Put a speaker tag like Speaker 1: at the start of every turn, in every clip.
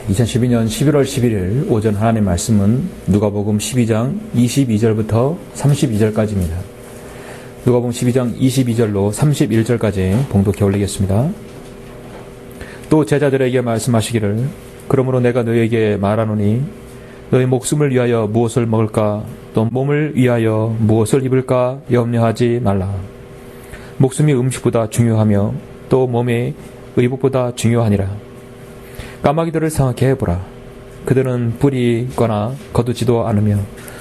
Speaker 1: 2012년 11월 11일 오전 하나님 말씀은 누가복음 12장 22절부터 32절까지입니다. 누가복음 12장 22절로 31절까지 봉독해 올리겠습니다. 또 제자들에게 말씀하시기를 그러므로 내가 너희에게 말하노니 너희 목숨을 위하여 무엇을 먹을까 또 몸을 위하여 무엇을 입을까 염려하지 말라. 목숨이 음식보다 중요하며 또 몸이 의복보다 중요하니라. 까마귀들을 생각해 해보라. 그들은 뿌리 있거나 거두지도 않으며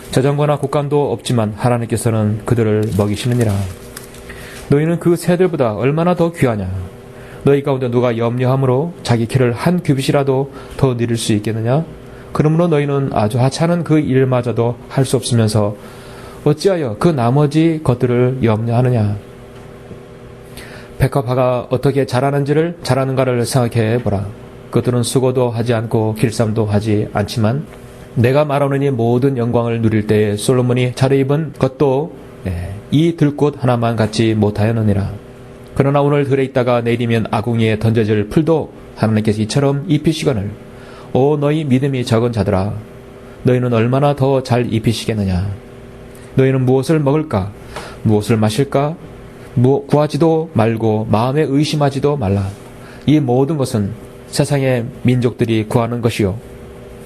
Speaker 1: 자전거나 곶감도 없지만 하나님께서는 그들을 먹이시느니라. 너희는 그 새들보다 얼마나 더 귀하냐. 너희 가운데 누가 염려함으로 자기 키를 한 규빗이라도 더 늘릴 수 있겠느냐. 그러므로 너희는 아주 하찮은 그 일마저도 할 수 없으면서 어찌하여 그 나머지 것들을 염려하느냐. 백합화가 어떻게 자라는가를 생각해 보라. 그들은 수고도 하지 않고 길쌈도 하지 않지만 내가 말하노니 모든 영광을 누릴 때에 솔로몬이 차려입은 것도 이 들꽃 하나만 갖지 못하였느니라. 그러나 오늘 들에 있다가 내일이면 아궁이에 던져질 풀도 하나님께서 이처럼 입히시거늘 오 너희 믿음이 적은 자들아 너희는 얼마나 더 잘 입히시겠느냐. 너희는 무엇을 먹을까 무엇을 마실까 구하지도 말고 마음에 의심하지도 말라. 이 모든 것은 세상의 민족들이 구하는 것이요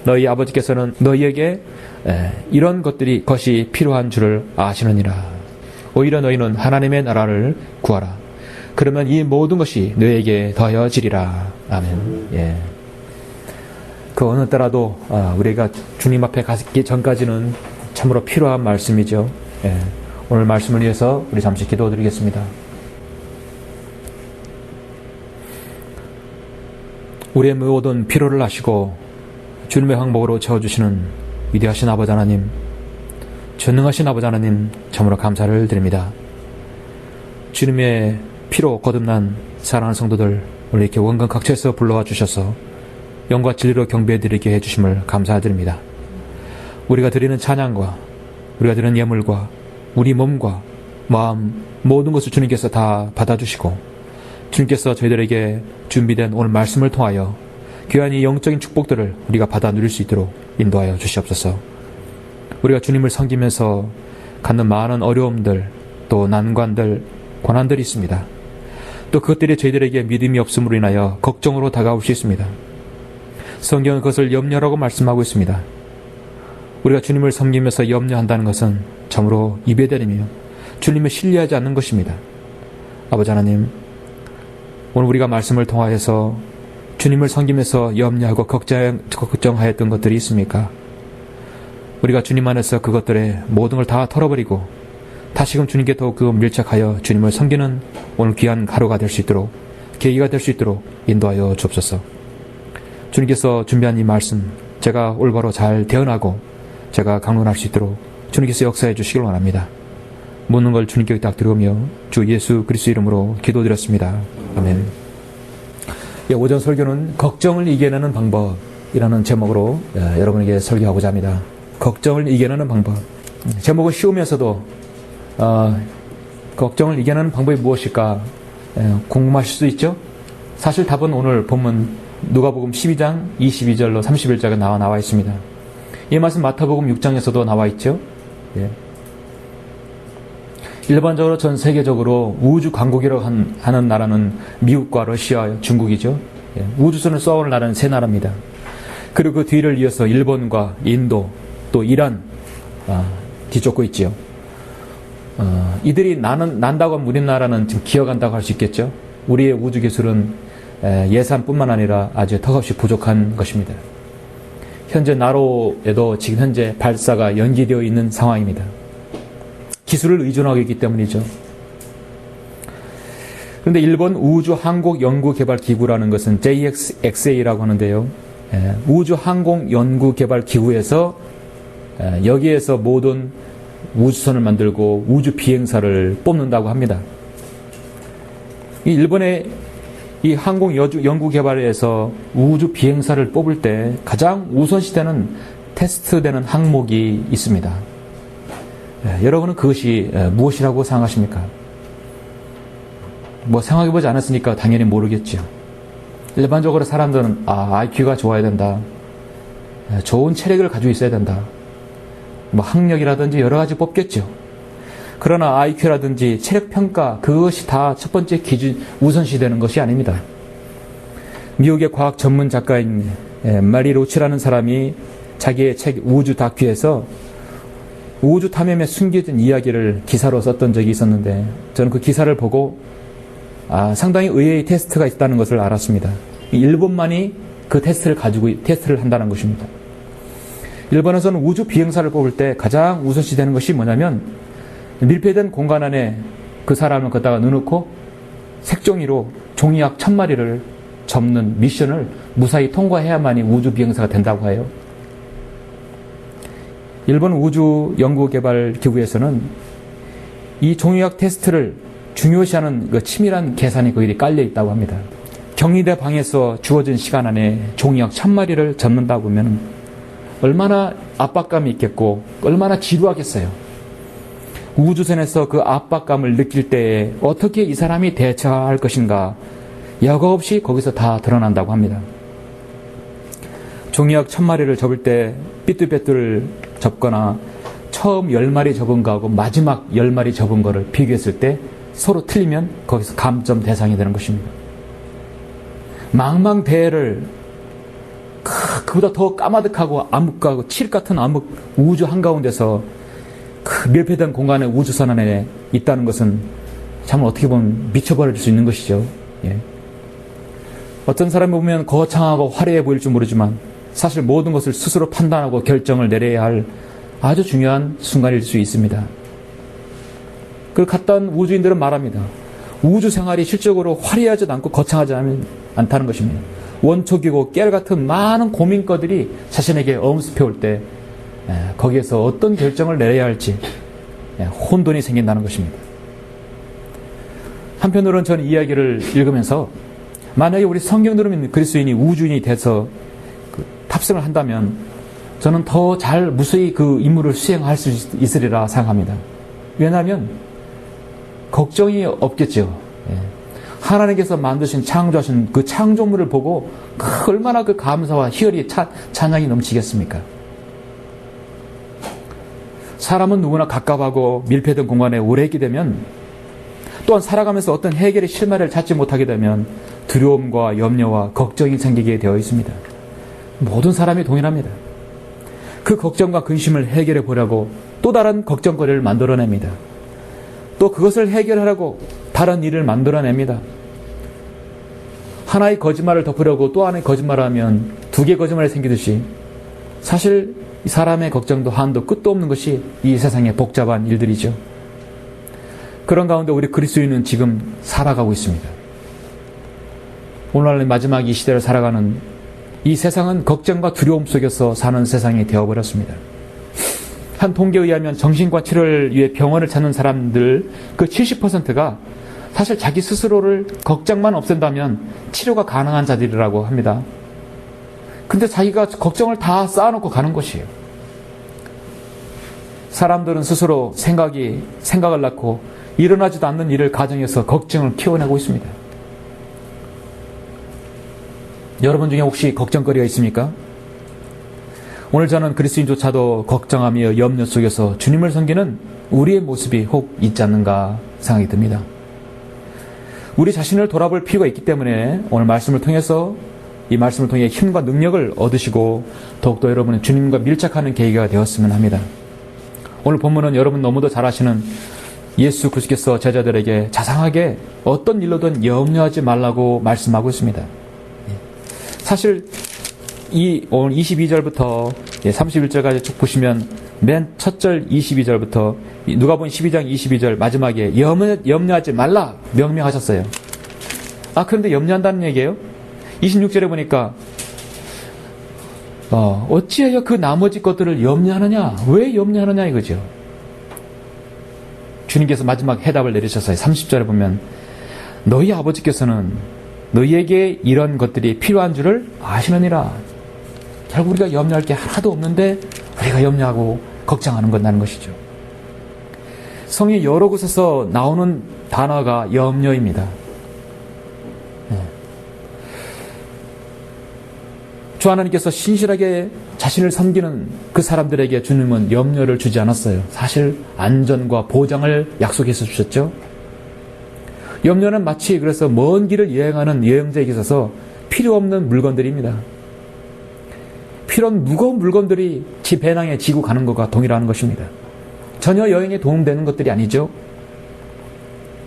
Speaker 1: 너희 아버지께서는 너희에게 이런 것이 필요한 줄을 아시느니라. 오히려 너희는 하나님의 나라를 구하라. 그러면 이 모든 것이 너희에게 더해지리라. 아멘. 예. 그 어느 때라도 우리가 주님 앞에 가기 전까지는 참으로 필요한 말씀이죠. 예. 오늘 말씀을 위해서 우리 잠시 기도드리겠습니다. 우리의 모든 필요를 아시고 주님의 항복으로 채워주시는 위대하신 아버지 하나님, 전능하신 아버지 하나님 참으로 감사를 드립니다. 주님의 피로 거듭난 사랑하는 성도들 오늘 이렇게 원근 각처에서 불러와 주셔서 영과 진리로 경배드리게 해주심을 감사드립니다. 우리가 드리는 찬양과 우리가 드리는 예물과 우리 몸과 마음 모든 것을 주님께서 다 받아주시고 주님께서 저희들에게 준비된 오늘 말씀을 통하여 귀한 이 영적인 축복들을 우리가 받아 누릴 수 있도록 인도하여 주시옵소서. 우리가 주님을 섬기면서 갖는 많은 어려움들 또 난관들 고난들이 있습니다. 또 그것들이 저희들에게 믿음이 없음으로 인하여 걱정으로 다가올 수 있습니다. 성경은 그것을 염려라고 말씀하고 있습니다. 우리가 주님을 섬기면서 염려한다는 것은 참으로 이배되리며 주님을 신뢰하지 않는 것입니다. 아버지 하나님, 오늘 우리가 말씀을 통하여서 주님을 섬기면서 염려하고 걱정하였던 것들이 있습니까? 우리가 주님 안에서 그것들의 모든 걸 다 털어버리고 다시금 주님께 더욱 밀착하여 주님을 섬기는 오늘 귀한 하루가 될 수 있도록 계기가 될 수 있도록 인도하여 주옵소서. 주님께서 준비한 이 말씀 제가 올바로 잘 대언하고 제가 강론할 수 있도록 주님께서 역사해 주시길 원합니다. 묻는 걸 주님께 딱 들으며 주 예수 그리스도 이름으로 기도드렸습니다. 아멘. 오전 설교는 걱정을 이겨내는 방법이라는 제목으로 여러분에게 설교하고자 합니다. 걱정을 이겨내는 방법. 제목은 쉬우면서도 걱정을 이겨내는 방법이 무엇일까 궁금하실 수 있죠? 사실 답은 오늘 본문 누가복음 12장 22절로 31절에 나와 있습니다. 이 말씀 마태복음 6장에서도 나와 있죠. 예. 일반적으로 전 세계적으로 우주 강국이라고 하는 나라는 미국과 러시아, 중국이죠. 예. 우주선을 쏘아오는 나라는 세 나라입니다. 그리고 그 뒤를 이어서 일본과 인도 또 이란 뒤쫓고 있지요. 이들이 난다고 하면 우리나라는 지금 기어간다고 할 수 있겠죠. 우리의 우주 기술은 예산뿐만 아니라 아주 턱없이 부족한 것입니다. 현재 나로에도 지금 현재 발사가 연기되어 있는 상황입니다. 기술을 의존하고 있기 때문이죠. 그런데 일본 우주항공연구개발기구라는 것은 JXA라고 하는데요. 우주항공연구개발기구에서 여기에서 모든 우주선을 만들고 우주 비행사를 뽑는다고 합니다. 이 일본의 이 항공연구개발에서 우주 비행사를 뽑을 때 가장 우선시되는 테스트되는 항목이 있습니다. 여러분은 그것이 무엇이라고 생각하십니까? 생각해보지 않았으니까 당연히 모르겠죠. 일반적으로 사람들은 IQ가 좋아야 된다. 좋은 체력을 가지고 있어야 된다. 뭐 학력이라든지 여러 가지 뽑겠죠. 그러나 IQ라든지 체력 평가 그것이 다 첫 번째 기준 우선시 되는 것이 아닙니다. 미국의 과학 전문 작가인 마리 로치라는 사람이 자기의 책 우주 다큐에서 우주 탐험에 숨겨진 이야기를 기사로 썼던 적이 있었는데 저는 그 기사를 보고 상당히 의외의 테스트가 있다는 것을 알았습니다. 일본만이 그 테스트를 한다는 것입니다. 일본에서는 우주 비행사를 뽑을 때 가장 우선시 되는 것이 뭐냐면 밀폐된 공간 안에 그 사람을 걷다가 넣어놓고 색종이로 종이약 1000마리를 접는 미션을 무사히 통과해야만이 우주 비행사가 된다고 해요. 일본 우주연구개발기구에서는 이 종이약 테스트를 중요시하는 그 치밀한 계산이 거기에 깔려 있다고 합니다. 격리대 방에서 주어진 시간 안에 종이약 1000마리를 접는다고 하면 얼마나 압박감이 있겠고 얼마나 지루하겠어요. 우주선에서 그 압박감을 느낄 때에 어떻게 이 사람이 대처할 것인가 여과 없이 거기서 다 드러난다고 합니다. 종이약 1000마리를 접을 때 삐뚤빼뚤 접거나 처음 10마리 접은 거하고 마지막 10마리 접은 거를 비교했을 때 서로 틀리면 거기서 감점 대상이 되는 것입니다. 망망대해를 그보다 더 까마득하고 암흑하고 칠흑 같은 암흑 우주 한가운데서 그 밀폐된 공간의 우주선 안에 있다는 것은 참 어떻게 보면 미쳐버릴 수 있는 것이죠. 예. 어떤 사람이 보면 거창하고 화려해 보일 줄 모르지만 사실 모든 것을 스스로 판단하고 결정을 내려야 할 아주 중요한 순간일 수 있습니다. 그 갔던 우주인들은 말합니다. 우주 생활이 실적으로 화려하지 않고 거창하지 않다는 것입니다. 원초기고 깨알같은 많은 고민거들이 자신에게 엄습해 올 때 거기에서 어떤 결정을 내려야 할지 혼돈이 생긴다는 것입니다. 한편으로는 저는 이 이야기를 읽으면서 만약에 우리 성경대로 믿는 그리스도인이 우주인이 돼서 탑승을 한다면 저는 더 잘 무수히 그 임무를 수행할 수 있으리라 생각합니다. 왜냐하면 걱정이 없겠죠. 하나님께서 만드신 창조하신 그 창조물을 보고 얼마나 그 감사와 희열이 찬양이 넘치겠습니까? 사람은 누구나 갑갑하고 밀폐된 공간에 오래 있게 되면 또한 살아가면서 어떤 해결의 실마리를 찾지 못하게 되면 두려움과 염려와 걱정이 생기게 되어 있습니다. 모든 사람이 동일합니다. 그 걱정과 근심을 해결해 보려고 또 다른 걱정거리를 만들어냅니다. 또 그것을 해결하려고 다른 일을 만들어냅니다. 하나의 거짓말을 덮으려고 또 하나의 거짓말을 하면 두 개의 거짓말이 생기듯이 사실 이 사람의 걱정도 한도 끝도 없는 것이 이 세상의 복잡한 일들이죠. 그런 가운데 우리 그리스도인은 지금 살아가고 있습니다. 오늘날 마지막 이 시대를 살아가는 이 세상은 걱정과 두려움 속에서 사는 세상이 되어버렸습니다. 한 통계에 의하면 정신과 치료를 위해 병원을 찾는 사람들 그 70%가 사실 자기 스스로를 걱정만 없앤다면 치료가 가능한 자들이라고 합니다. 근데 자기가 걱정을 다 쌓아놓고 가는 것이에요. 사람들은 스스로 생각을 낳고 일어나지도 않는 일을 가정해서 걱정을 키워내고 있습니다. 여러분 중에 혹시 걱정거리가 있습니까? 오늘 저는 그리스도인조차도 걱정하며 염려 속에서 주님을 섬기는 우리의 모습이 혹 있지 않는가 생각이 듭니다. 우리 자신을 돌아볼 필요가 있기 때문에 오늘 말씀을 통해서 이 말씀을 통해 힘과 능력을 얻으시고 더욱더 여러분의 주님과 밀착하는 계기가 되었으면 합니다. 오늘 본문은 여러분 너무도 잘 아시는 예수 그리스도께서 제자들에게 자상하게 어떤 일로든 염려하지 말라고 말씀하고 있습니다. 사실 이 오늘 22절부터 31절까지 쭉 보시면 맨 첫 절 22절부터 누가복음 12장 22절 마지막에 염려하지 말라 명명하셨어요. 그런데 염려한다는 얘기예요? 26절에 보니까 어찌하여 그 나머지 것들을 염려하느냐? 왜 염려하느냐 이거죠. 주님께서 마지막 해답을 내리셨어요. 30절에 보면 너희 아버지께서는 너희에게 이런 것들이 필요한 줄을 아시느니라. 결국 우리가 염려할 게 하나도 없는데 우리가 염려하고 걱정하는 건다는 것이죠. 성의 여러 곳에서 나오는 단어가 염려입니다. 주 하나님께서 신실하게 자신을 섬기는 그 사람들에게 주님은 염려를 주지 않았어요. 사실 안전과 보장을 약속해서 주셨죠. 염려는 마치 그래서 먼 길을 여행하는 여행자에게 있어서 필요 없는 물건들입니다. 필요한 무거운 물건들이 지 배낭에 지고 가는 것과 동일한 것입니다. 전혀 여행에 도움되는 것들이 아니죠.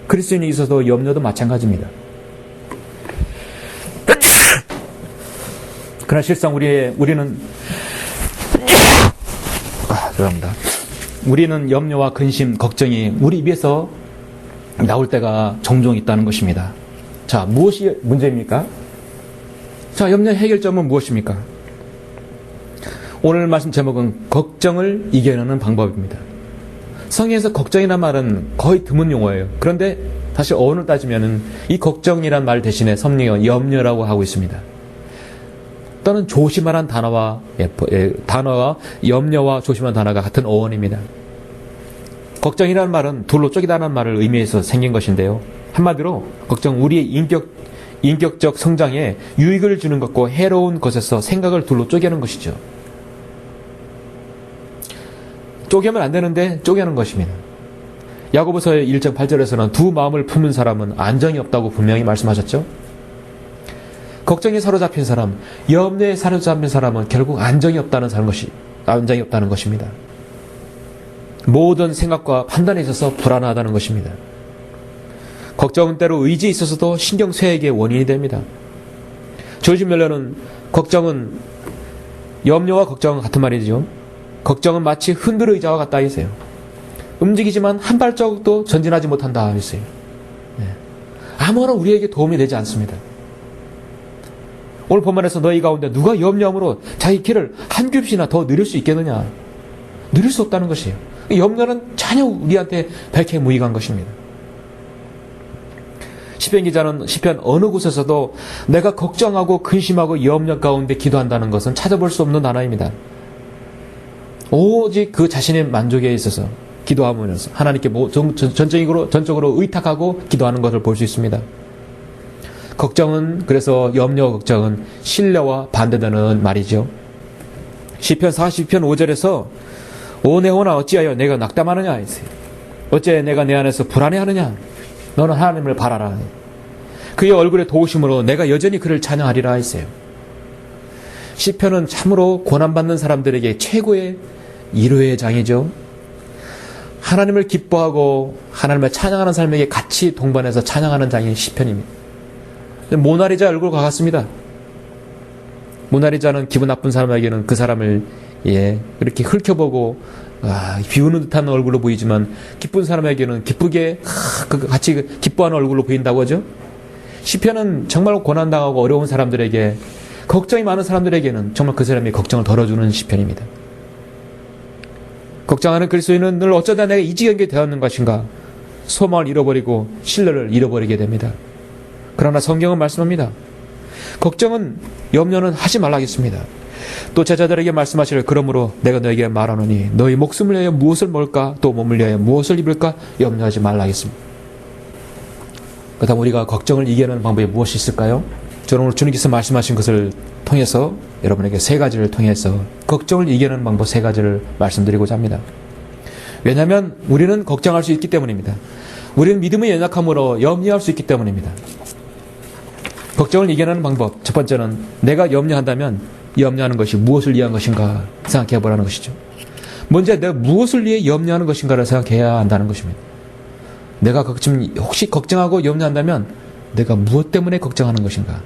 Speaker 1: 그리스도인이 있어도 염려도 마찬가지입니다. 그러나 실상 우리는 죄송합니다. 우리는 염려와 근심, 걱정이 우리 입에서 나올 때가 종종 있다는 것입니다. 자, 무엇이 문제입니까? 자, 염려 해결점은 무엇입니까? 오늘 말씀 제목은 걱정을 이겨내는 방법입니다. 성경에서 걱정이라는 말은 거의 드문 용어예요. 그런데 다시 어원을 따지면 이 걱정이란 말 대신에 성경은 염려라고 하고 있습니다. 또는 조심하라는 단어와 염려와 조심하라는 단어가 같은 어원입니다. 걱정이라는 말은 둘로 쪼개다는 말을 의미해서 생긴 것인데요. 한마디로 걱정, 우리의 인격적 성장에 유익을 주는 것과 해로운 것에서 생각을 둘로 쪼개는 것이죠. 쪼개면 안 되는데 쪼개는 것입니다. 야고보서의 1장 8절에서는 두 마음을 품은 사람은 안정이 없다고 분명히 말씀하셨죠. 걱정에 사로잡힌 사람, 염려에 사로잡힌 사람은 결국 안정이 없다는 것입니다. 모든 생각과 판단에 있어서 불안하다는 것입니다. 걱정은 때로 의지에 있어서도 신경쇠약의 원인이 됩니다. 조지 밀러는 염려와 걱정은 같은 말이죠. 걱정은 마치 흔들 의자와 같다 했어요. 움직이지만 한 발자국도 전진하지 못한다 했어요. 아무나 우리에게 도움이 되지 않습니다. 오늘 본문에서 너희 가운데 누가 염려함으로 자기 길을 한 뼘씩이나 더 느릴 수 있겠느냐? 느릴 수 없다는 것이에요. 염려는 전혀 우리한테 백해무익한 것입니다. 시편 기자는 시편 어느 곳에서도 내가 걱정하고 근심하고 염려 가운데 기도한다는 것은 찾아볼 수 없는 단어입니다. 오직 그 자신의 만족에 있어서 기도하면서 하나님께 전적으로 의탁하고 기도하는 것을 볼 수 있습니다. 그래서 염려와 걱정은 신뢰와 반대되는 말이죠. 시편 40편 5절에서 오 내 혼아 어찌하여 내가 낙담하느냐 했어요. 어찌하여 내가 내 안에서 불안해하느냐. 너는 하나님을 바라라. 그의 얼굴의 도우심으로 내가 여전히 그를 찬양하리라 했어요. 시편은 참으로 고난받는 사람들에게 최고의 위로의 장이죠. 하나님을 기뻐하고 하나님을 찬양하는 삶에게 같이 동반해서 찬양하는 장이 시편입니다. 모나리자 얼굴과 같습니다. 모나리자는 기분 나쁜 사람에게는 그 사람을 이렇게 훑혀보고 비우는 듯한 얼굴로 보이지만 기쁜 사람에게는 기쁘게 같이 기뻐하는 얼굴로 보인다고 하죠. 시편은 정말 고난당하고 어려운 사람들에게, 걱정이 많은 사람들에게는 정말 그 사람이 걱정을 덜어주는 시편입니다. 걱정하는 그리스도인은 늘 어쩌다 내가 이 지경에 되었는 것인가 소망을 잃어버리고 신뢰를 잃어버리게 됩니다. 그러나 성경은 말씀합니다. 염려는 하지 말라겠습니다. 또 제자들에게 말씀하시를 그러므로 내가 너에게 말하노니 너희 목숨을 위하여 무엇을 먹을까 또 몸을 위하여 무엇을 입을까 염려하지 말라겠습니다. 그렇다면 우리가 걱정을 이겨내는 방법이 무엇이 있을까요? 저는 오늘 주님께서 말씀하신 것을 통해서 여러분에게 세 가지를 통해서 걱정을 이겨내는 방법 세 가지를 말씀드리고자 합니다. 왜냐하면 우리는 걱정할 수 있기 때문입니다. 우리는 믿음의 연약함으로 염려할 수 있기 때문입니다. 걱정을 이겨내는 방법 첫 번째는 내가 염려한다면 염려하는 것이 무엇을 위한 것인가 생각해 보라는 것이죠. 먼저 내가 무엇을 위해 염려하는 것인가를 생각해야 한다는 것입니다. 내가 혹시 걱정하고 염려한다면 내가 무엇 때문에 걱정하는 것인가?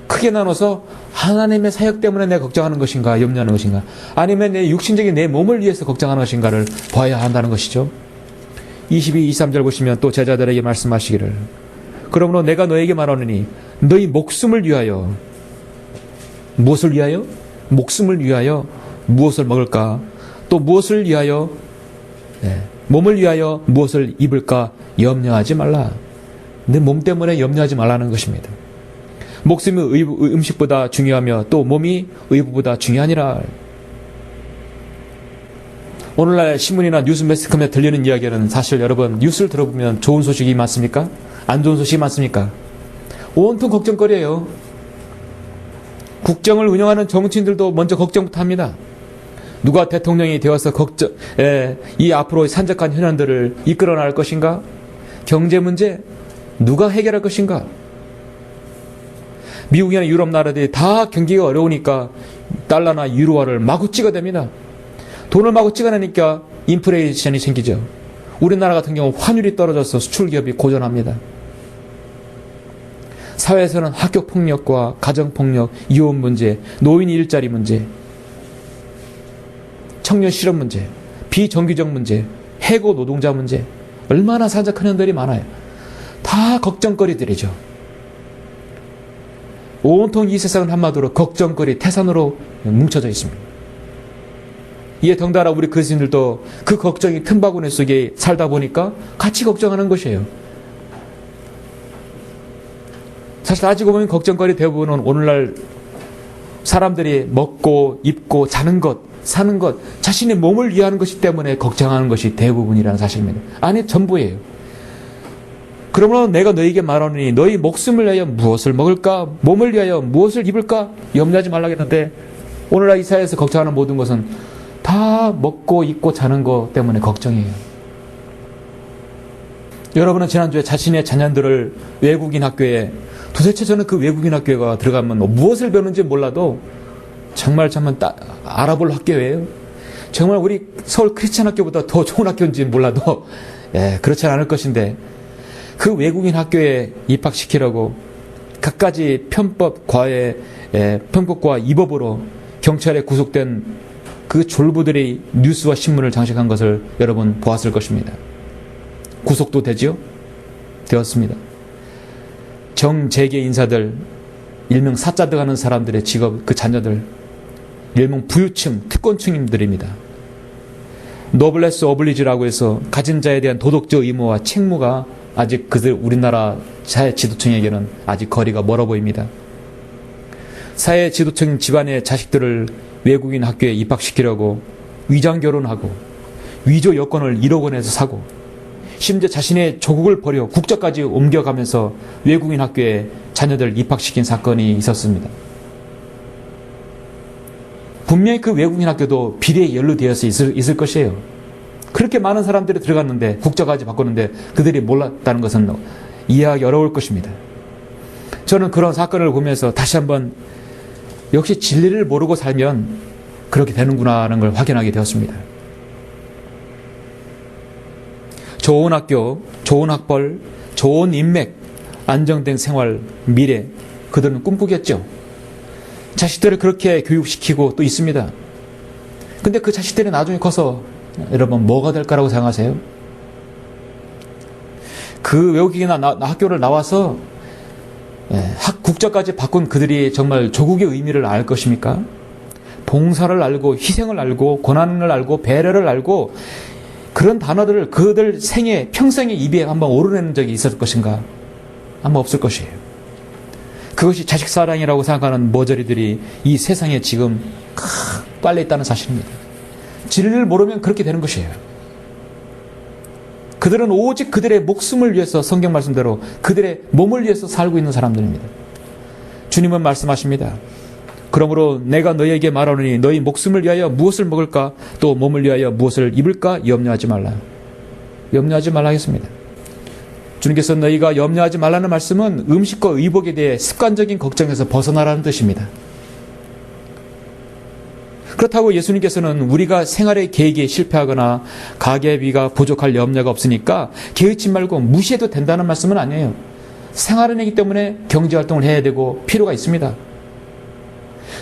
Speaker 1: 크게 나눠서 하나님의 사역 때문에 내가 걱정하는 것인가 염려하는 것인가, 아니면 내 육신적인 내 몸을 위해서 걱정하는 것인가를 봐야 한다는 것이죠. 22, 23절 보시면 또 제자들에게 말씀하시기를 그러므로 내가 너에게 말하노니 너희 목숨을 위하여 무엇을 위하여? 목숨을 위하여 무엇을 먹을까? 또 무엇을 위하여 몸을 위하여 무엇을 입을까 염려하지 말라. 내 몸 때문에 염려하지 말라는 것입니다. 목숨이 음식보다 중요하며 또 몸이 의부보다 중요하니라. 오늘날 신문이나 뉴스 매스컴에 들리는 이야기는 사실 여러분 뉴스를 들어보면 좋은 소식이 많습니까? 안 좋은 소식이 많습니까? 온통 걱정거리예요. 국정을 운영하는 정치인들도 먼저 걱정부터 합니다. 누가 대통령이 되어서 이 앞으로 산적한 현안들을 이끌어 나갈 것인가? 경제 문제 누가 해결할 것인가? 미국이나 유럽 나라들이 다 경기가 어려우니까 달러나 유로화를 마구 찍어댑니다. 돈을 마구 찍어내니까 인플레이션이 생기죠. 우리나라 같은 경우 환율이 떨어져서 수출 기업이 고전합니다. 사회에서는 학교 폭력과 가정 폭력, 이혼 문제, 노인 일자리 문제, 청년 실업 문제, 비정규직 문제, 해고 노동자 문제, 얼마나 산적한 현들이 많아요. 다 걱정거리들이죠. 온통 이 세상은 한마디로 걱정거리, 태산으로 뭉쳐져 있습니다. 이에 덩달아 우리 그리스도인들도 그 걱정이 틈바구니 속에 살다 보니까 같이 걱정하는 것이에요. 사실 따지고 보면 걱정거리 대부분은 오늘날 사람들이 먹고 입고 자는 것, 사는 것, 자신의 몸을 위하는 것이기 때문에 걱정하는 것이 대부분이라는 사실입니다. 아니, 전부예요. 그러므로 내가 너희에게 말하노니 너희 목숨을 위하여 무엇을 먹을까? 몸을 위하여 무엇을 입을까? 염려하지 말라겠는데 오늘날 이 사회에서 걱정하는 모든 것은 다 먹고 입고 자는 것 때문에 걱정이에요. 여러분은 지난주에 자신의 자녀들을 외국인 학교에, 도대체 저는 그 외국인 학교에 들어가면 무엇을 배우는지 몰라도 정말 알아볼 학교예요. 정말 우리 서울 크리스찬 학교보다 더 좋은 학교인지 몰라도 그렇지 않을 것인데 그 외국인 학교에 입학시키려고 갖가지 편법, 과외, 편법과 위법으로 경찰에 구속된 그 졸부들이 뉴스와 신문을 장식한 것을 여러분 보았을 것입니다. 구속도 되지요? 되었습니다. 정재계 인사들, 일명 사자들 하는 사람들의 직업, 그 자녀들, 일명 부유층, 특권층들입니다. 노블레스 오블리지라고 해서 가진 자에 대한 도덕적 의무와 책무가 아직 우리나라 사회 지도층에게는 아직 거리가 멀어 보입니다. 사회 지도층 집안의 자식들을 외국인 학교에 입학시키려고 위장 결혼하고 위조 여권을 1억 원에서 사고 심지어 자신의 조국을 버려 국적까지 옮겨가면서 외국인 학교에 자녀들 입학시킨 사건이 있었습니다. 분명히 그 외국인 학교도 비리에 연루되어서 있을 것이에요. 그렇게 많은 사람들이 들어갔는데 국적까지 바꿨는데 그들이 몰랐다는 것은 이해하기 어려울 것입니다. 저는 그런 사건을 보면서 다시 한번 역시 진리를 모르고 살면 그렇게 되는구나 하는 걸 확인하게 되었습니다. 좋은 학교, 좋은 학벌, 좋은 인맥, 안정된 생활, 미래, 그들은 꿈꾸겠죠. 자식들을 그렇게 교육시키고 또 있습니다. 근데 그 자식들이 나중에 커서 여러분 뭐가 될까라고 생각하세요? 그 외국인이나 학교를 나와서 국적까지 바꾼 그들이 정말 조국의 의미를 알 것입니까? 봉사를 알고 희생을 알고 고난을 알고 배려를 알고 그런 단어들을 그들 생애 평생의 입에 한번 오르내는 적이 있을 것인가? 아마 없을 것이에요. 그것이 자식사랑이라고 생각하는 머저리들이 이 세상에 지금 깔려 있다는 사실입니다. 진리를 모르면 그렇게 되는 것이에요. 그들은 오직 그들의 목숨을 위해서 성경 말씀대로 그들의 몸을 위해서 살고 있는 사람들입니다. 주님은 말씀하십니다. 그러므로 내가 너희에게 말하노니 너희 목숨을 위하여 무엇을 먹을까 또 몸을 위하여 무엇을 입을까 염려하지 말라. 염려하지 말라 하겠습니다. 주님께서 너희가 염려하지 말라는 말씀은 음식과 의복에 대해 습관적인 걱정에서 벗어나라는 뜻입니다. 그렇다고 예수님께서는 우리가 생활의 계획에 실패하거나 가계비가 부족할 염려가 없으니까 개의치 말고 무시해도 된다는 말씀은 아니에요. 생활은이기 때문에 경제활동을 해야 되고 필요가 있습니다.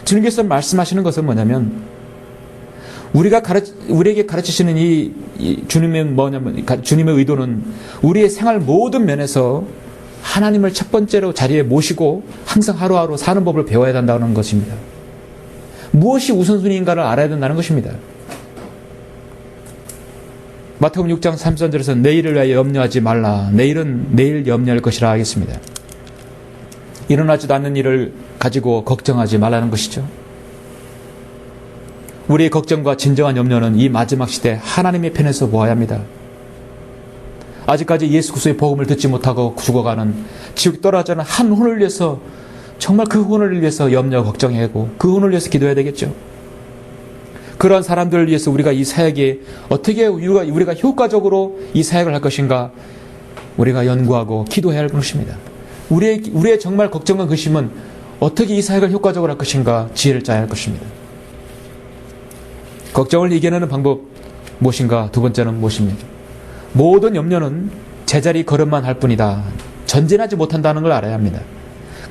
Speaker 1: 주님께서 말씀하시는 것은 뭐냐면 우리에게 가르치시는 이 주님의 의도는 우리의 생활 모든 면에서 하나님을 첫 번째로 자리에 모시고 항상 하루하루 사는 법을 배워야 된다는 것입니다. 무엇이 우선순위인가를 알아야 된다는 것입니다. 마태복음 6장 33절에서 내일을 위하여 염려하지 말라. 내일은 내일 염려할 것이라 하겠습니다. 일어나지도 않는 일을 가지고 걱정하지 말라는 것이죠. 우리의 걱정과 진정한 염려는 이 마지막 시대 하나님의 편에서 보아야 합니다. 아직까지 예수 그리스도의 복음을 듣지 못하고 죽어가는 지옥 떨어져는 한 혼을 위해서 정말 그 혼을 위해서 염려 걱정하고 그 혼을 위해서 기도해야 되겠죠. 그런 사람들을 위해서 우리가 이 사역에 어떻게 우리가 효과적으로 이 사역을 할 것인가 우리가 연구하고 기도해야 할 것입니다. 우리의 정말 걱정과 근심은 어떻게 이 사역을 효과적으로 할 것인가 지혜를 짜야 할 것입니다. 걱정을 이겨내는 방법 무엇인가? 두 번째는 무엇입니까? 모든 염려는 제자리 걸음만 할 뿐이다. 전진하지 못한다는 걸 알아야 합니다.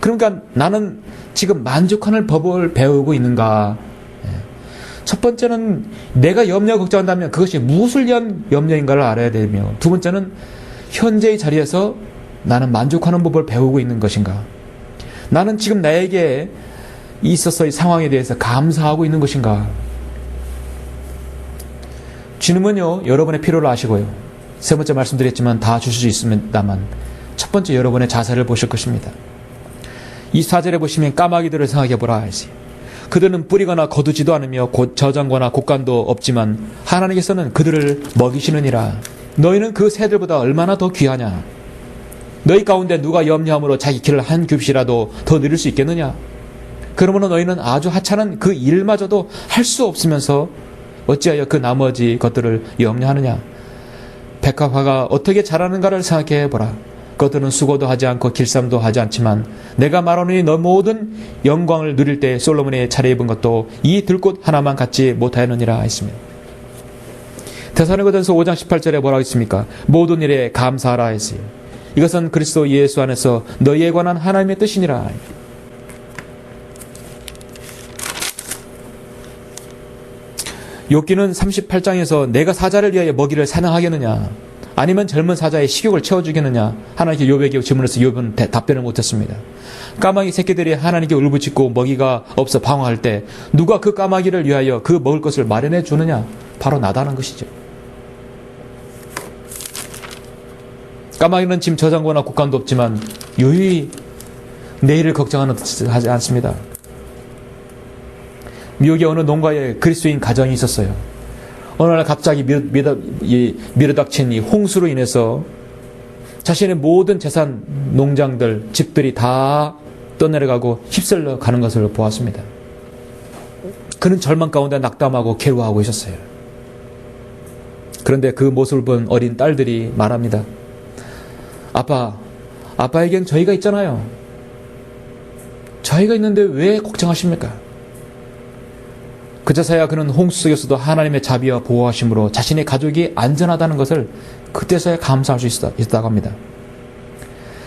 Speaker 1: 그러니까 나는 지금 만족하는 법을 배우고 있는가? 첫 번째는 내가 염려 걱정한다면 그것이 무엇을 위한 염려인가를 알아야 되며, 두 번째는 현재의 자리에서 나는 만족하는 법을 배우고 있는 것인가? 나는 지금 나에게 있어서의 상황에 대해서 감사하고 있는 것인가? 주님은요, 여러분의 필요를 아시고요. 세 번째 말씀드렸지만 다 주실 수 있습니다만, 첫 번째 여러분의 자세를 보실 것입니다. 이 4절에 보시면 까마귀들을 생각해보라 하지. 그들은 뿌리거나 거두지도 않으며 저장거나 곡간도 없지만 하나님께서는 그들을 먹이시느니라. 너희는 그 새들보다 얼마나 더 귀하냐? 너희 가운데 누가 염려함으로 자기 길을 한 뼘이라도 더 느릴 수 있겠느냐? 그러므로 너희는 아주 하찮은 그 일마저도 할 수 없으면서 어찌하여 그 나머지 것들을 염려하느냐? 백합화가 어떻게 자라는가를 생각해보라. 그것들은 수고도 하지 않고 길쌈도 하지 않지만 내가 말하노니 너 모든 영광을 누릴 때 솔로몬이 차려입은 것도 이 들꽃 하나만 갖지 못하였느니라 했습니다. 데살로니가전서 5장 18절에 뭐라고 했습니까? 모든 일에 감사하라 했어요. 이것은 그리스도 예수 안에서 너희에 관한 하나님의 뜻이니라. 욥기는 38장에서 내가 사자를 위하여 먹이를 사냥하겠느냐, 아니면 젊은 사자의 식욕을 채워주겠느냐, 하나님께 욥에게 질문해서 욥은 답변을 못했습니다. 까마귀 새끼들이 하나님께 울부짖고 먹이가 없어 방황할 때 누가 그 까마귀를 위하여 그 먹을 것을 마련해 주느냐? 바로 나다는 것이죠. 까마귀는 지금 저장고나 곡간도 없지만 유유히 내일을 걱정하는 듯 하지 않습니다. 미국의 어느 농가에 그리스도인 가정이 있었어요. 어느 날 갑자기 밀어닥친 이 홍수로 인해서 자신의 모든 재산, 농장들, 집들이 다 떠내려가고 휩쓸려 가는 것을 보았습니다. 그는 절망 가운데 낙담하고 괴로워하고 있었어요. 그런데 그 모습을 본 어린 딸들이 말합니다. 아빠에겐 저희가 있잖아요. 저희가 있는데 왜 걱정하십니까? 그제서야 그는 홍수 속에서도 하나님의 자비와 보호하심으로 자신의 가족이 안전하다는 것을 그때서야 감사할 수 있다고 합니다.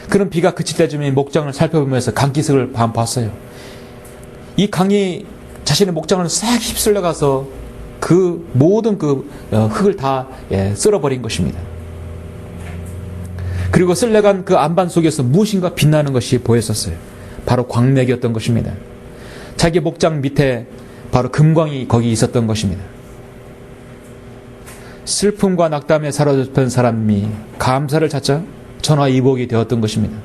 Speaker 1: 그는 비가 그칠 때쯤에 목장을 살펴보면서 강기슭을 봤어요. 이 강이 자신의 목장을 싹 휩쓸려가서 그 모든 흙을 다 쓸어버린 것입니다. 그리고 쓸려간 그 안반 속에서 무엇인가 빛나는 것이 보였었어요. 바로 광맥이었던 것입니다. 자기 목장 밑에 바로 금광이 거기 있었던 것입니다. 슬픔과 낙담에 사로잡힌 사람이 감사를 찾자 전화위복이 되었던 것입니다.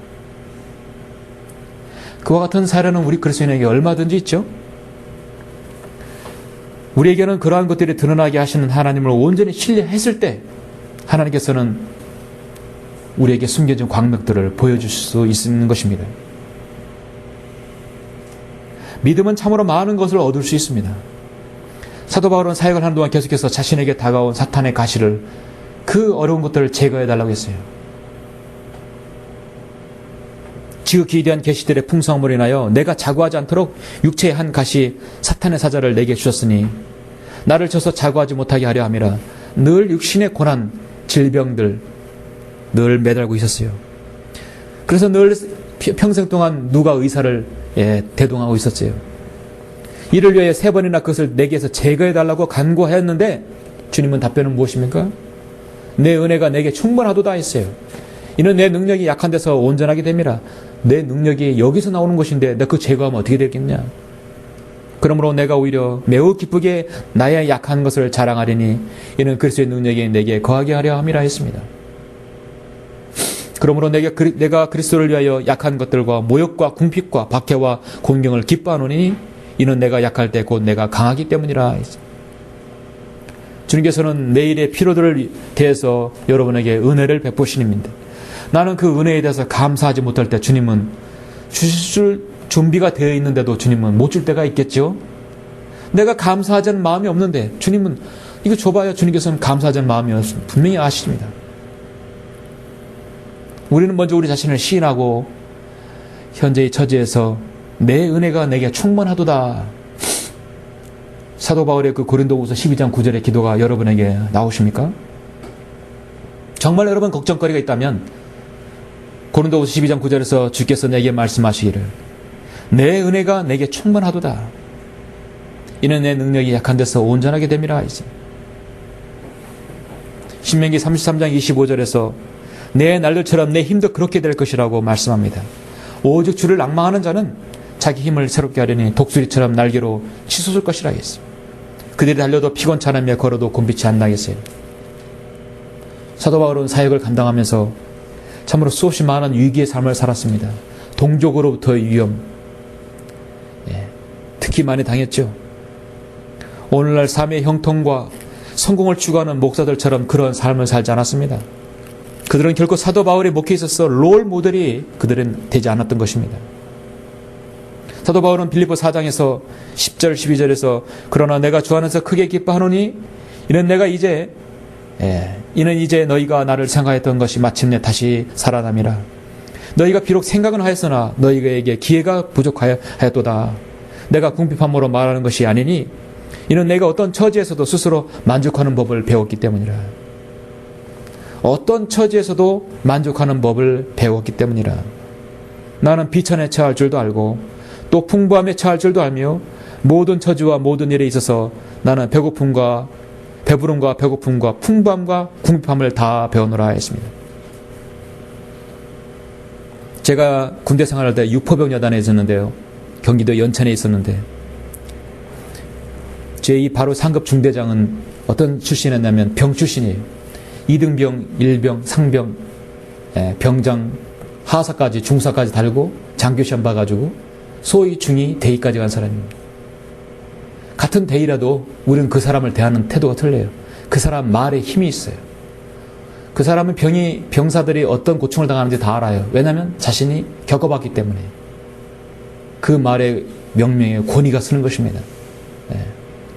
Speaker 1: 그와 같은 사례는 우리 그리스도인에게 얼마든지 있죠. 우리에게는 그러한 것들이 드러나게 하시는 하나님을 온전히 신뢰했을 때 하나님께서는 우리에게 숨겨진 광맥들을 보여줄 수 있는 것입니다. 믿음은 참으로 많은 것을 얻을 수 있습니다. 사도 바울은 사역을 하는 동안 계속해서 자신에게 다가온 사탄의 가시를, 그 어려운 것들을 제거해달라고 했어요. 지극히 대한 계시들의 풍성함으로 인하여 내가 자고하지 않도록 육체의 한 가시 사탄의 사자를 내게 주셨으니 나를 쳐서 자고하지 못하게 하려 함이라. 늘 육신의 고난, 질병들 늘 매달고 있었어요. 그래서 늘 평생 동안 누가 의사를 대동하고 있었어요. 이를 위해 3번이나 그것을 내게서 제거해달라고 간구하였는데 주님은 답변은 무엇입니까? 내 은혜가 내게 충분하도다 했어요. 이는 내 능력이 약한 데서 온전하게 됩니다. 내 능력이 여기서 나오는 것인데 내가 그 제거하면 어떻게 되겠냐? 그러므로 내가 오히려 매우 기쁘게 나의 약한 것을 자랑하리니 이는 그리스도의 능력이 내게 거하게 하려 함이라 했습니다. 그러므로 내가 그리스도를 위하여 약한 것들과 모욕과 궁핍과 박해와 공경을 기뻐하노니 이는 내가 약할 때 곧 내가 강하기 때문이라 했습니다. 주님께서는 내일의 피로들을 대해서 여러분에게 은혜를 베푸시는데 나는 그 은혜에 대해서 감사하지 못할 때 주님은 준비가 되어 있는데도 주님은 못 줄 때가 있겠죠. 내가 감사하자는 마음이 없는데 주님은 이거 줘봐야 주님께서는 감사하자는 마음이 분명히 아십니다. 우리는 먼저 우리 자신을 시인하고 현재의 처지에서 내 은혜가 내게 충만하도다. 사도 바울의 그 고린도후서 12장 9절의 기도가 여러분에게 나오십니까? 정말 여러분 걱정거리가 있다면 고린도후서 12장 9절에서 주께서 내게 말씀하시기를 내 은혜가 내게 충만하도다. 이는 내 능력이 약한 데서 온전하게 됨이라. 신명기 33장 25절에서 내 날들처럼 내 힘도 그렇게 될 것이라고 말씀합니다. 오직 주를 앙망하는 자는 자기 힘을 새롭게 하려니 독수리처럼 날개로 치솟을 것이라 했습니다. 그들이 달려도 피곤치 않으며 걸어도 곤빛이 안 나겠어요. 사도 바울은 사역을 감당하면서 참으로 수없이 많은 위기의 삶을 살았습니다. 동족으로부터의 위험, 특히 많이 당했죠. 오늘날 삶의 형통과 성공을 추구하는 목사들처럼 그런 삶을 살지 않았습니다. 그들은 결코 사도 바울의 목회에 있어서 롤 모델이 그들은 되지 않았던 것입니다. 사도 바울은 빌립보 4장에서 10절 12절에서 그러나 내가 주 안에서 크게 기뻐하노니 이는 이제 너희가 나를 생각했던 것이 마침내 다시 살아남이라. 너희가 비록 생각은 하였으나 너희에게 기회가 부족하였도다. 내가 궁핍함으로 말하는 것이 아니니 이는 내가 어떤 처지에서도 스스로 만족하는 법을 배웠기 때문이라. 어떤 처지에서도 만족하는 법을 배웠기 때문이라. 나는 비천에 처할 줄도 알고 또 풍부함에 처할 줄도 알며 모든 처지와 모든 일에 있어서 나는 배부름과 배고픔과 풍부함과 궁핍함을 다 배우노라 했습니다. 제가 군대 생활할 때 육포병여단에 있었는데요. 경기도 연천에 있었는데 제2 바로 상급 중대장은 어떤 출신이었냐면 병 출신이에요. 2등병, 1병, 상병, 병장, 하사까지 중사까지 달고 장교시험 봐가지고 소위 중위 대위까지 간 사람입니다. 같은 대위라도 우리는 그 사람을 대하는 태도가 틀려요. 그 사람 말에 힘이 있어요. 그 사람은 병사들이 어떤 고충을 당하는지 다 알아요. 왜냐하면 자신이 겪어봤기 때문에. 그 말에 명명에 권위가 쓰는 것입니다.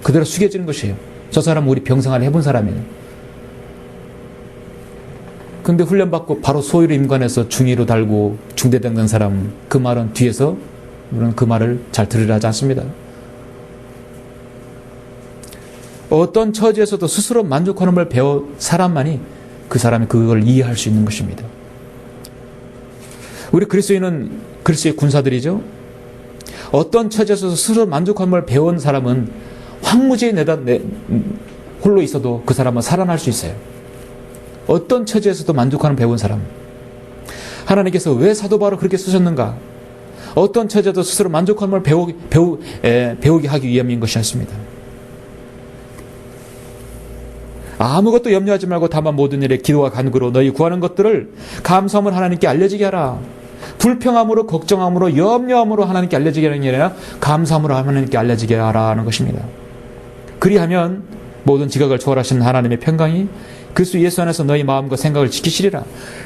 Speaker 1: 그대로 숙여지는 것이에요. 저 사람은 우리 병생활을 해본 사람이에요. 근데 훈련받고 바로 소위로 임관해서 중위로 달고 중대장 된 사람, 그 말은 뒤에서 우리는 그 말을 잘 들으려 하지 않습니다. 어떤 처지에서도 스스로 만족하는 걸 배운 사람만이 그 사람이 그걸 이해할 수 있는 것입니다. 우리 그리스도인은 그리스도의 군사들이죠. 어떤 처지에서도 스스로 만족하는 걸 배운 사람은 황무지에 홀로 있어도 그 사람은 살아날 수 있어요. 어떤 처지에서도 만족하는 배운 사람. 하나님께서 왜 사도 바울을 그렇게 쓰셨는가? 어떤 처지에도 스스로 만족하는 걸 배우게 하기 위함인 것이었습니다. 아무것도 염려하지 말고 다만 모든 일에 기도와 간구로 너희 구하는 것들을 감사함으로 하나님께 알려지게 하라. 불평함으로 걱정함으로 염려함으로 하나님께 알려지게 하는 게 아니라 감사함으로 하나님께 알려지게 하라는 것입니다. 그리하면 모든 지각을 초월하신 하나님의 평강이 그리스도 예수 안에서 너희 마음과 생각을 지키시리라.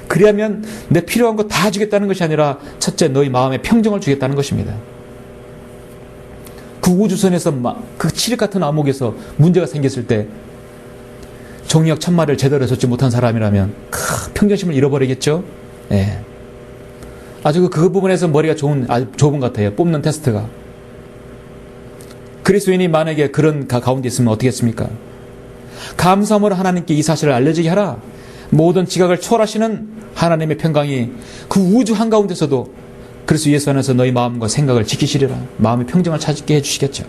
Speaker 1: 그리하면 내 필요한 거 다 주겠다는 것이 아니라 첫째 너희 마음의 평정을 주겠다는 것입니다. 그 우주선에서 그 칠흑 같은 암흑에서 문제가 생겼을 때 정력 천마를 제대로 줬지 못한 사람이라면 평정심을 잃어버리겠죠. 아주 그 부분에서 머리가 아주 좁은 것 같아요. 뽑는 테스트가. 그리스도인이 만약에 그런 가운데 있으면 어떻게 했습니까? 감사함으로 하나님께 이 사실을 알려지게 하라. 모든 지각을 초월하시는 하나님의 평강이 그 우주 한가운데서도 그리스도 예수 안에서 너희 마음과 생각을 지키시리라. 마음의 평정을 찾게 해주시겠죠.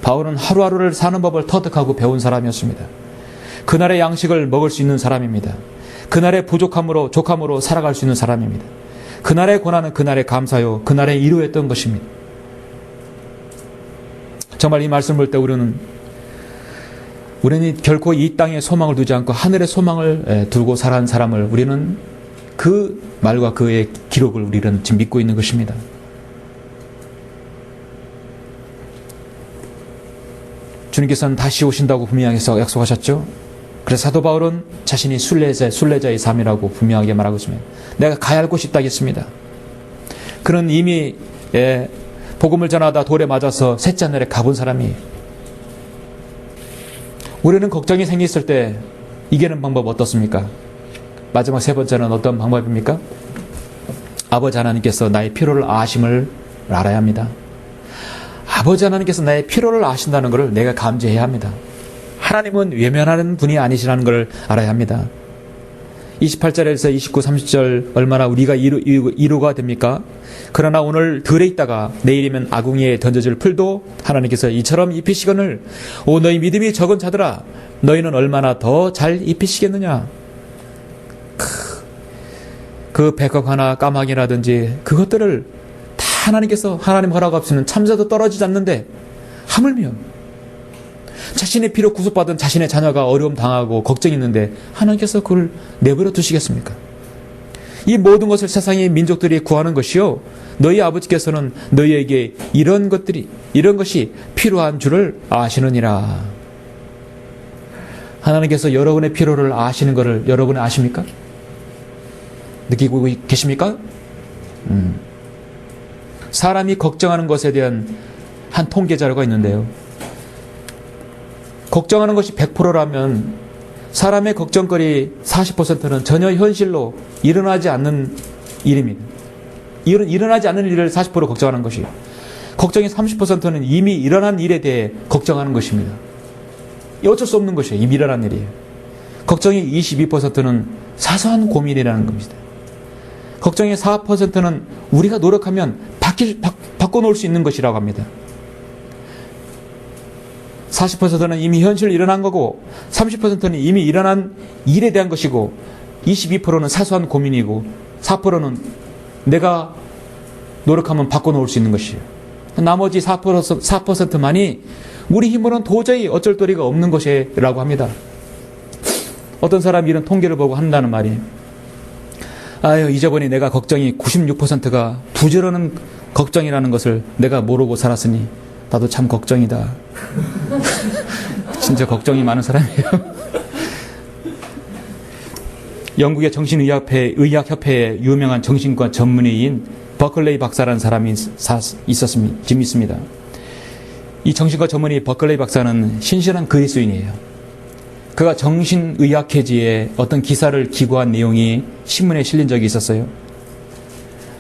Speaker 1: 바울은 하루하루를 사는 법을 터득하고 배운 사람이었습니다. 그날의 양식을 먹을 수 있는 사람입니다. 그날의 족함으로 살아갈 수 있는 사람입니다. 그날의 고난은 그날의 감사요, 그날의 이루었던 것입니다. 정말 이 말씀을 볼 때 우리는 결코 이 땅에 소망을 두지 않고 하늘의 소망을 두고 살아간 사람을 우리는 그 말과 그의 기록을 우리는 지금 믿고 있는 것입니다. 주님께서는 다시 오신다고 분명하게 약속하셨죠. 그래서 사도 바울은 자신이 순례자의 삶이라고 분명하게 말하고 있습니다. 내가 가야 할 곳이 있다겠습니다. 그는 이미 복음을 전하다 돌에 맞아서 셋째 하늘에 가본 사람이에요. 우리는 걱정이 생겼을 때 이기는 방법 어떻습니까? 마지막 세 번째는 어떤 방법입니까? 아버지 하나님께서 나의 필요를 아심을 알아야 합니다. 아버지 하나님께서 나의 필요를 아신다는 것을 내가 감지해야 합니다. 하나님은 외면하는 분이 아니시라는 걸 알아야 합니다. 28절에서 29, 30절 얼마나 우리가 이루가 됩니까? 그러나 오늘 들에 있다가 내일이면 아궁이에 던져질 풀도 하나님께서 이처럼 입히시거늘 오 너희 믿음이 적은 자들아 너희는 얼마나 더 잘 입히시겠느냐. 그 백억 하나 까마귀라든지 그것들을 다 하나님께서 하나님 허락 없이는 참새도 떨어지지 않는데 하물며 자신의 피로 구속받은 자신의 자녀가 어려움 당하고 걱정이 있는데 하나님께서 그걸 내버려 두시겠습니까? 이 모든 것을 세상의 민족들이 구하는 것이요 너희 아버지께서는 너희에게 이런 것이 필요한 줄을 아시느니라. 하나님께서 여러분의 필요를 아시는 것을 여러분이 아십니까? 느끼고 계십니까? 사람이 걱정하는 것에 대한 한 통계 자료가 있는데요. 걱정하는 것이 100%라면 사람의 걱정거리 40%는 전혀 현실로 일어나지 않는 일입니다. 일어나지 않는 일을 40% 걱정하는 것이에요. 걱정의 30%는 이미 일어난 일에 대해 걱정하는 것입니다. 어쩔 수 없는 것이에요. 이미 일어난 일이에요. 걱정의 22%는 사소한 고민이라는 겁니다. 걱정의 4%는 우리가 노력하면 바꿔놓을 수 있는 것이라고 합니다. 40%는 이미 현실로 일어난 거고 30%는 이미 일어난 일에 대한 것이고 22%는 사소한 고민이고 4%는 내가 노력하면 바꿔놓을 수 있는 것이에요. 나머지 4%만이 우리 힘으로는 도저히 어쩔 도리가 없는 것이라고 합니다. 어떤 사람이 이런 통계를 보고 한다는 말이에요. 아유 잊어보니 내가 걱정이 96%가 부지런한 걱정이라는 것을 내가 모르고 살았으니 나도 참 걱정이다. 진짜 걱정이 많은 사람이에요. 영국의 정신의학협회의 유명한 정신과 전문의인 버클레이 박사라는 사람이 있습니다. 이 정신과 전문의 버클레이 박사는 신실한 그리스도인이에요. 그가 정신의학회지에 어떤 기사를 기고한 내용이 신문에 실린 적이 있었어요.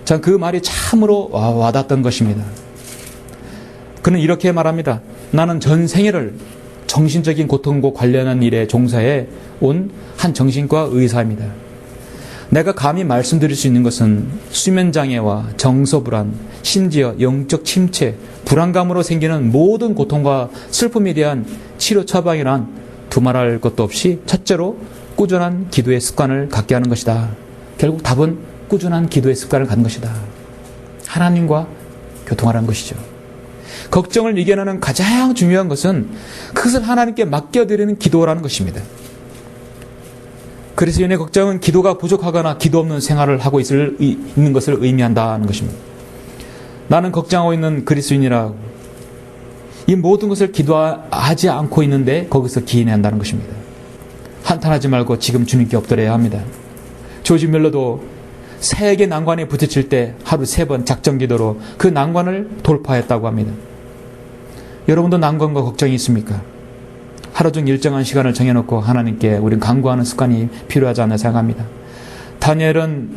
Speaker 1: 전 그 말이 참으로 와닿았던 것입니다. 그는 이렇게 말합니다. 나는 전생애를 정신적인 고통과 관련한 일에 종사해 온 한 정신과 의사입니다. 내가 감히 말씀드릴 수 있는 것은 수면장애와 정서불안, 심지어 영적 침체, 불안감으로 생기는 모든 고통과 슬픔에 대한 치료 처방이란 두말할 것도 없이 첫째로 꾸준한 기도의 습관을 갖게 하는 것이다. 결국 답은 꾸준한 기도의 습관을 갖는 것이다. 하나님과 교통하라는 것이죠. 걱정을 이겨내는 가장 중요한 것은 그것을 하나님께 맡겨드리는 기도라는 것입니다. 그리스도인의 걱정은 기도가 부족하거나 기도 없는 생활을 하고 있는 것을 의미한다는 것입니다. 나는 걱정하고 있는 그리스도인이라고 이 모든 것을 기도하지 않고 있는데 거기서 기인한다는 것입니다. 한탄하지 말고 지금 주님께 엎드려야 합니다. 조지 밀러도 세계 난관에 부딪힐 때 하루 3번 작정 기도로 그 난관을 돌파했다고 합니다. 여러분도 난관과 걱정이 있습니까? 하루 중 일정한 시간을 정해놓고 하나님께 우린 간구하는 습관이 필요하지 않나 생각합니다. 다니엘은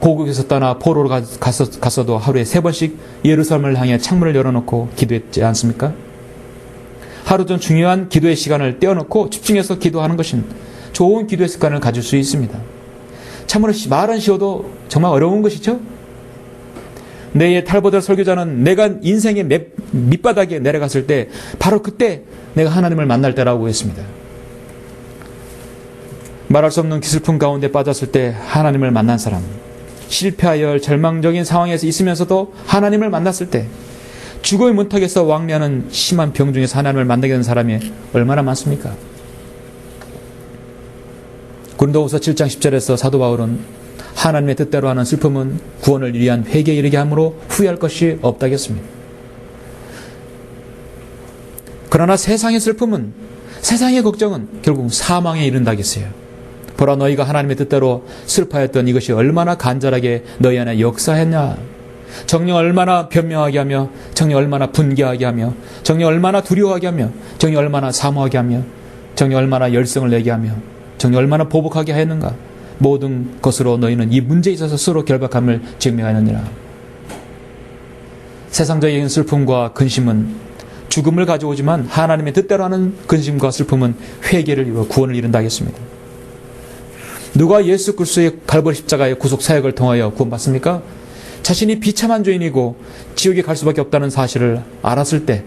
Speaker 1: 고국에서 떠나 포로로 갔어도 하루에 3번씩 예루살렘을 향해 창문을 열어놓고 기도했지 않습니까? 하루 전 중요한 기도의 시간을 떼어놓고 집중해서 기도하는 것은 좋은 기도의 습관을 가질 수 있습니다. 참으로 말은 쉬워도 정말 어려운 것이죠. 내의 탈보다 설교자는 내가 인생의 밑바닥에 내려갔을 때 바로 그때 내가 하나님을 만날 때라고 했습니다. 말할 수 없는 기슬픔 가운데 빠졌을 때 하나님을 만난 사람, 실패하여 절망적인 상황에서 있으면서도 하나님을 만났을 때, 죽음의 문턱에서 왕래하는 심한 병 중에서 하나님을 만나게 된 사람이 얼마나 많습니까? 고린도후서 7장 10절에서 사도 바울은 하나님의 뜻대로 하는 슬픔은 구원을 위한 회개에 이르게 함으로 후회할 것이 없다겠습니다. 그러나 세상의 슬픔은, 세상의 걱정은 결국 사망에 이른다겠어요. 보라 너희가 하나님의 뜻대로 슬퍼했던 이것이 얼마나 간절하게 너희 안에 역사했냐. 정녕 얼마나 변명하게 하며, 정녕 얼마나 분개하게 하며, 정녕 얼마나 두려워하게 하며, 정녕 얼마나 사모하게 하며, 정녕 얼마나 열성을 내게 하며, 정녕 얼마나 보복하게 하였는가. 모든 것으로 너희는 이 문제에 있어서 서로 결박함을 증명하였느니라. 세상적인 슬픔과 근심은 죽음을 가져오지만 하나님의 뜻대로 하는 근심과 슬픔은 회개를 이루어 구원을 이룬다 하겠습니다. 누가 예수 그리스도의 갈보리 십자가의 구속 사역을 통하여 구원받습니까? 자신이 비참한 죄인이고 지옥에 갈 수밖에 없다는 사실을 알았을 때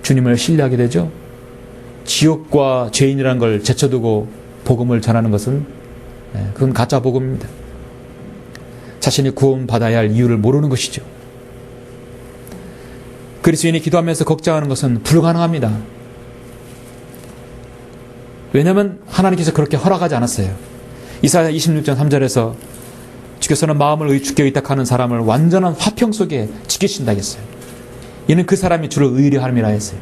Speaker 1: 주님을 신뢰하게 되죠. 지옥과 죄인이라는 걸 제쳐두고 복음을 전하는 것은 그건 가짜 복음입니다. 자신이 구원받아야 할 이유를 모르는 것이죠. 그리스도인이 기도하면서 걱정하는 것은 불가능합니다. 왜냐하면 하나님께서 그렇게 허락하지 않았어요. 이사야 26장 3절에서 주께서는 마음을 주께 의탁하는 사람을 완전한 화평 속에 지키신다 했어요. 이는 그 사람이 주를 의뢰함이라 했어요.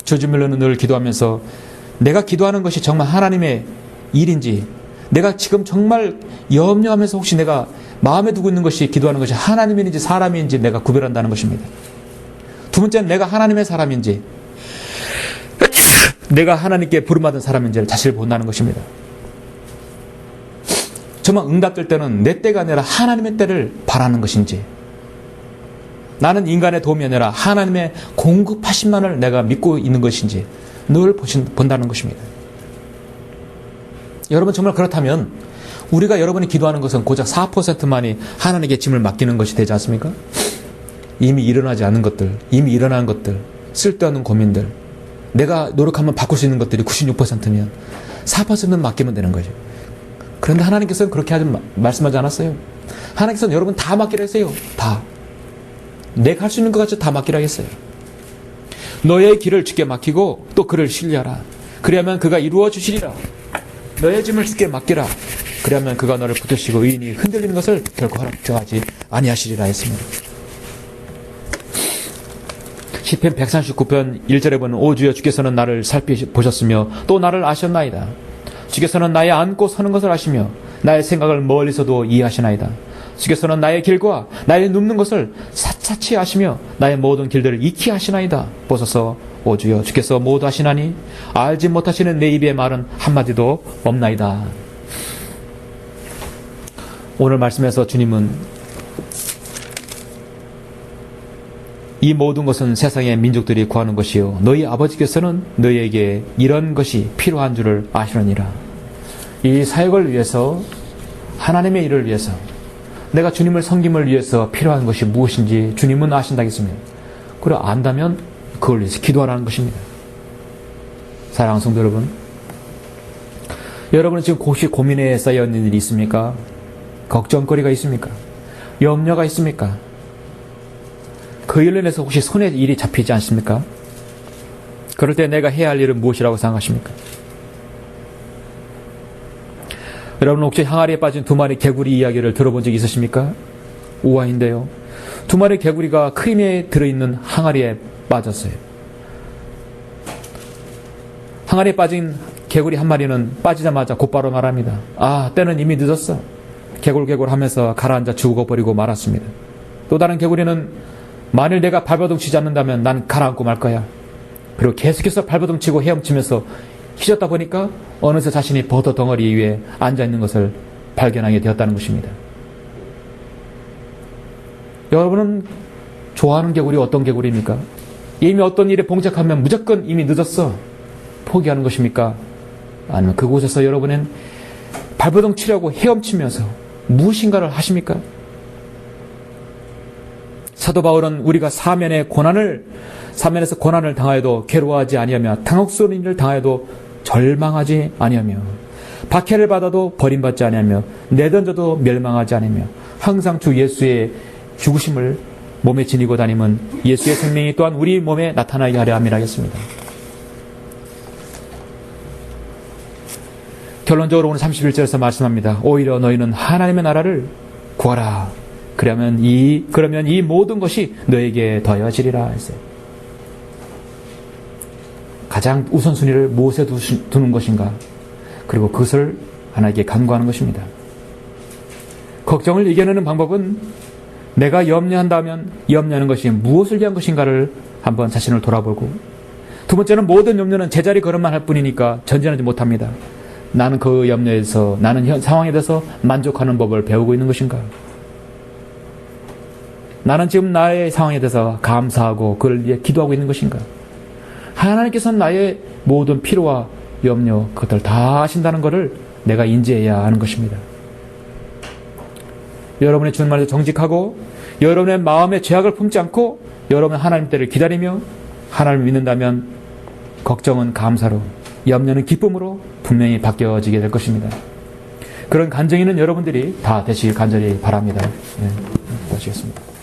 Speaker 1: 조지 밀러는 늘 기도하면서 내가 기도하는 것이 정말 하나님의 일인지, 내가 지금 정말 염려하면서 혹시 내가 마음에 두고 있는 것이 기도하는 것이 하나님인지 사람인지 내가 구별한다는 것입니다. 두 번째는 내가 하나님의 사람인지 내가 하나님께 부름받은 사람인지를 자신을 본다는 것입니다. 정말 응답될 때는 내 때가 아니라 하나님의 때를 바라는 것인지, 나는 인간의 도움이 아니라 하나님의 공급하심만을 내가 믿고 있는 것인지 늘 본다는 것입니다. 여러분 정말 그렇다면 우리가 여러분이 기도하는 것은 고작 4%만이 하나님께 짐을 맡기는 것이 되지 않습니까? 이미 일어나지 않은 것들, 이미 일어난 것들, 쓸데없는 고민들, 내가 노력하면 바꿀 수 있는 것들이 96%면 4%는 맡기면 되는 거죠. 그런데 하나님께서는 그렇게 말씀하지 않았어요. 하나님께서는 여러분 다 맡기라 했어요. 다. 내가 할 수 있는 것 같이 다 맡기라 했어요. 너의 길을 주께 맡기고 또 그를 신뢰하라. 그래야만 그가 이루어 주시리라. 너의 짐을 주께 맡기라. 그러면 그가 너를 붙드시고 의인이 흔들리는 것을 결코 허락하지 아니하시리라 했습니다. 시편 139편 1절에 보면 오 주여 주께서는 나를 살피보셨으며 또 나를 아셨나이다. 주께서는 나의 앉고 서는 것을 아시며 나의 생각을 멀리서도 이해하시나이다. 주께서는 나의 길과 나의 눕는 것을 사차치 아시며 나의 모든 길들을 익히 하시나이다. 보소서 오 주여 주께서 모두 하시나니 알지 못하시는 내 입의 말은 한마디도 없나이다. 오늘 말씀에서 주님은 이 모든 것은 세상의 민족들이 구하는 것이요 너희 아버지께서는 너희에게 이런 것이 필요한 줄을 아시느니라. 이 사역을 위해서, 하나님의 일을 위해서, 내가 주님을 섬김을 위해서 필요한 것이 무엇인지 주님은 아신다겠습니다. 그리고 안다면 그걸 위해서 기도하라는 것입니다. 사랑하는 성도 여러분, 여러분은 지금 혹시 고민에 쌓여 있는 일이 있습니까? 걱정거리가 있습니까? 염려가 있습니까? 그 일로 인해서 혹시 손에 일이 잡히지 않습니까? 그럴 때 내가 해야 할 일은 무엇이라고 생각하십니까? 여러분 혹시 항아리에 빠진 두 마리 개구리 이야기를 들어본 적 있으십니까? 우아인데요. 두 마리 개구리가 크림에 들어있는 항아리에 빠졌어요. 항아리에 빠진 개구리 한 마리는 빠지자마자 곧바로 말합니다. 아, 때는 이미 늦었어. 개굴개굴 하면서 가라앉아 죽어버리고 말았습니다. 또 다른 개구리는 만일 내가 발버둥 치지 않는다면 난 가라앉고 말 거야. 그리고 계속해서 발버둥 치고 헤엄치면서 휘젓다 보니까 어느새 자신이 버터 덩어리 위에 앉아있는 것을 발견하게 되었다는 것입니다. 여러분은 좋아하는 개구리 어떤 개구리입니까? 이미 어떤 일에 봉착하면 무조건 이미 늦었어. 포기하는 것입니까? 아니면 그곳에서 여러분은 발버둥 치려고 헤엄치면서 무엇인가를 하십니까? 사도 바울은 우리가 사면에서 고난을 당하여도 괴로워하지 아니하며 당혹스러운 일을 당하여도 절망하지 아니하며 박해를 받아도 버림받지 아니하며 내던져도 멸망하지 아니하며 항상 주 예수의 죽으심을 몸에 지니고 다니면 예수의 생명이 또한 우리 몸에 나타나게 하려 함이라 하겠습니다. 결론적으로 오늘 31절에서 말씀합니다. 오히려 너희는 하나님의 나라를 구하라. 그러면 이 모든 것이 너에게 더해지리라 했어요. 가장 우선순위를 무엇에 두는 것인가? 그리고 그것을 하나님께 간구하는 것입니다. 걱정을 이겨내는 방법은 내가 염려한다면 염려하는 것이 무엇을 위한 것인가를 한번 자신을 돌아보고, 두 번째는 모든 염려는 제자리 걸음만 할 뿐이니까 전진하지 못합니다. 나는 그 염려에서, 나는 현 상황에 대해서 만족하는 법을 배우고 있는 것인가? 나는 지금 나의 상황에 대해서 감사하고 그를 위해 기도하고 있는 것인가? 하나님께서는 나의 모든 피로와 염려, 그것들 다 아신다는 것을 내가 인지해야 하는 것입니다. 여러분의 주는 말에서 정직하고, 여러분의 마음에 죄악을 품지 않고, 여러분은 하나님 때를 기다리며 하나님을 믿는다면 걱정은 감사로, 염려는 기쁨으로 분명히 바뀌어지게 될 것입니다. 그런 간증이 있는 여러분들이 다 되시길 간절히 바랍니다. 네, 마치겠습니다.